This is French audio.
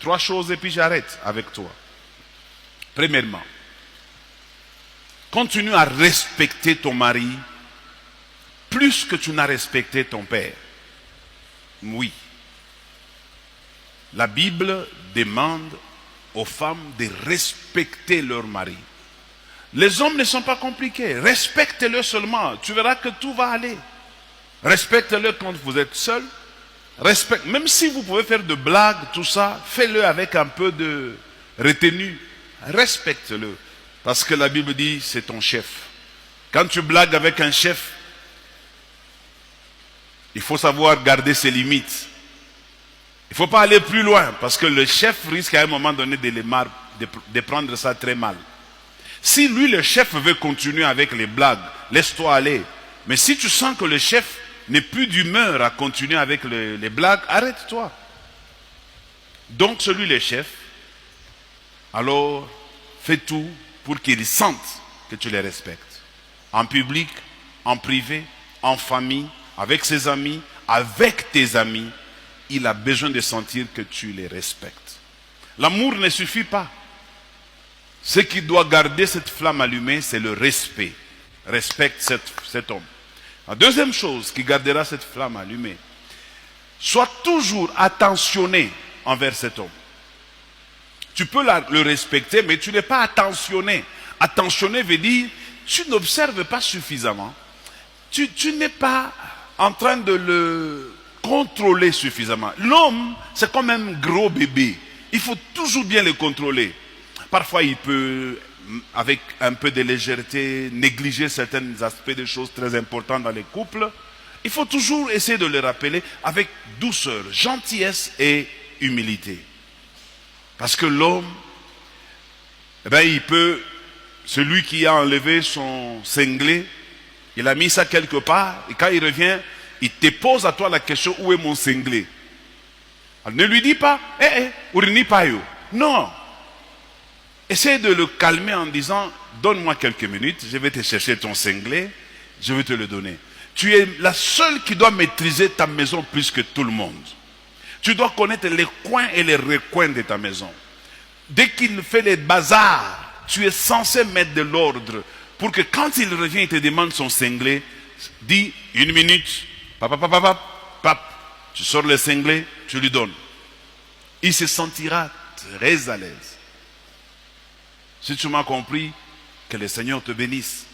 3 choses et puis j'arrête avec toi. Premièrement, continue à respecter ton mari plus que tu n'as respecté ton père. Oui. La Bible demande aux femmes de respecter leur mari. Les hommes ne sont pas compliqués. Respecte-le seulement. Tu verras que tout va aller. Respecte-le quand vous êtes seul. Même si vous pouvez faire de blagues, tout ça, fais-le avec un peu de retenue. Respecte-le. Parce que la Bible dit, c'est ton chef. Quand tu blagues avec un chef, il faut savoir garder ses limites. Il ne faut pas aller plus loin, parce que le chef risque à un moment donné de prendre ça très mal. Si lui, le chef, veut continuer avec les blagues, laisse-toi aller. Mais si tu sens que le chef n'est plus d'humeur à continuer avec les blagues, arrête-toi. Donc, celui le chef, alors fais tout pour qu'il sente que tu les respectes. En public, en privé, en famille, avec ses amis, avec tes amis, il a besoin de sentir que tu les respectes. L'amour ne suffit pas. Ce qui doit garder cette flamme allumée, c'est le respect. Respecte cet homme. La deuxième chose qui gardera cette flamme allumée, sois toujours attentionné envers cet homme. Tu peux le respecter, mais tu n'es pas attentionné. Attentionné veut dire, tu n'observes pas suffisamment. Tu n'es pas en train de le contrôler suffisamment. L'homme, c'est comme un gros bébé. Il faut toujours bien le contrôler. Parfois, il peut, avec un peu de légèreté, négliger certains aspects des choses très importantes dans les couples. Il faut toujours essayer de le rappeler avec douceur, gentillesse et humilité. Parce que l'homme, il peut, celui qui a enlevé son cinglé, il a mis ça quelque part, et quand il revient, il te pose à toi la question, où est mon cinglé? Alors, ne lui dis pas, urini payo. Non. Essaye de le calmer en disant, donne-moi quelques minutes, je vais te chercher ton cinglé, je vais te le donner. Tu es la seule qui doit maîtriser ta maison plus que tout le monde. Tu dois connaître les coins et les recoins de ta maison. Dès qu'il fait les bazars, tu es censé mettre de l'ordre pour que quand il revient, il te demande son cinglé, dis 1 minute, tu sors le cinglé, tu lui donnes. Il se sentira très à l'aise. Si tu m'as compris, que le Seigneur te bénisse.